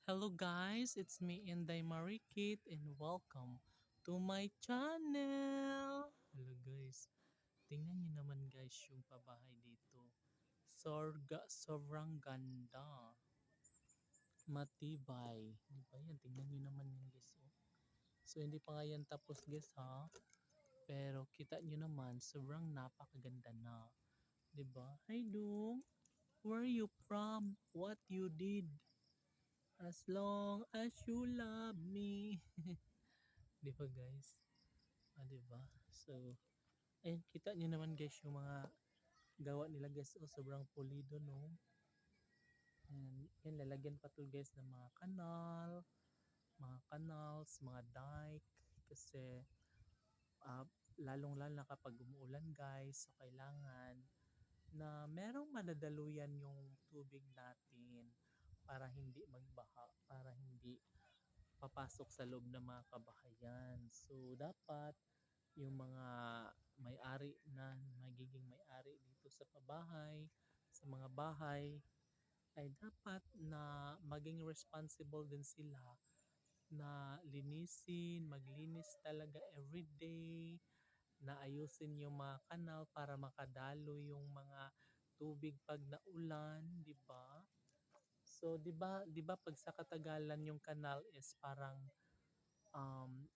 Hello guys, it's me Inday Marikit and welcome to my channel. Hello guys, tingnan niyo naman guys yung pabahay dito. Sobrang ganda, matibay. Di ba yan? Tingnan niyo naman yan guys. Oh. So hindi pa nga yan tapos guys ha. Pero kita niyo naman, sobrang napakaganda na. Di ba? Hi Dung, where are you from? What you did? As long as you love me. Di ba guys? Di ba? So, ayun, kita niyo naman guys yung mga gawa nila guys. Oh, sobrang pulido no. And yan, lalagyan pa to guys ng mga canals, mga dike. Kasi, ah, lalong-lalo na kapag umuulan guys, so kailangan na merong madadaluyan yung tubig natin para hindi magbaha, para hindi papasok sa loob ng mga kabahayan. So, dapat yung mga may-ari na magiging may-ari dito sa pabahay, sa mga bahay, ay dapat na maging responsible din sila na maglinis talaga everyday, na ayusin yung mga kanal para makadalo yung mga tubig pag naulan, di ba? So, di ba pag sa katagalan yung kanal is parang um,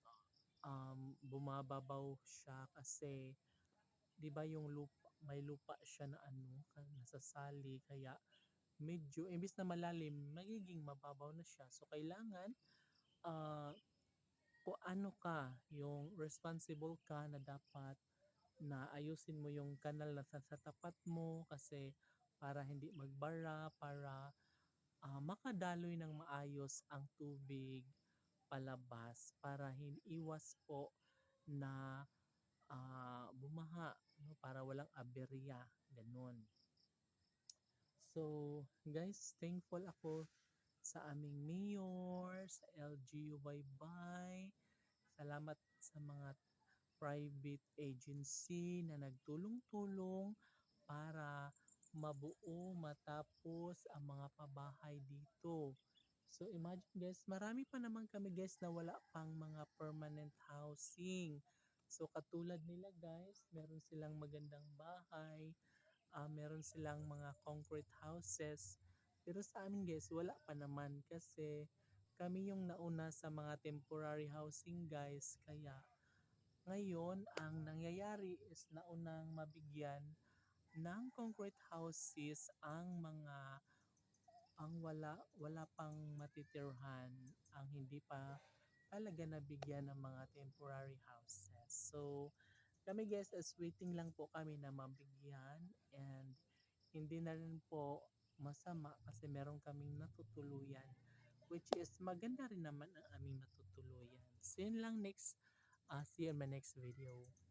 bumababaw siya kasi 'di ba yung lupa, may lupa siya na ano, nasasali kaya medyo imbis na malalim, magiging mababaw na siya. So kailangan ah kung ano ka, yung responsible ka na dapat na ayusin mo yung kanal na sa tapat mo kasi para hindi magbara, para makadaloy ng maayos ang tubig palabas para iwas po na bumaha, no, para walang aberya, ganun. So, guys, thankful ako sa aming mayor, sa LGUY Bay. Salamat sa mga private agency na nagtulong-tulong para matapos ang mga pabahay dito. So imagine guys, marami pa naman kami guys na wala pang mga permanent housing. So katulad nila guys, meron silang magandang bahay, meron silang mga concrete houses. Pero sa amin guys, wala pa naman kasi kami yung nauna sa mga temporary housing guys. Kaya ngayon, ang nangyayari is naunang mabigyan ng concrete houses ang wala pang matitirhan, ang hindi pa talaga nabigyan ng mga temporary houses. So, kami guys is waiting lang po kami na mabigyan and hindi na rin po masama kasi meron kaming natutuluyan which is maganda rin naman ang aming natutuluyan. So, yun lang next. See you in my next video.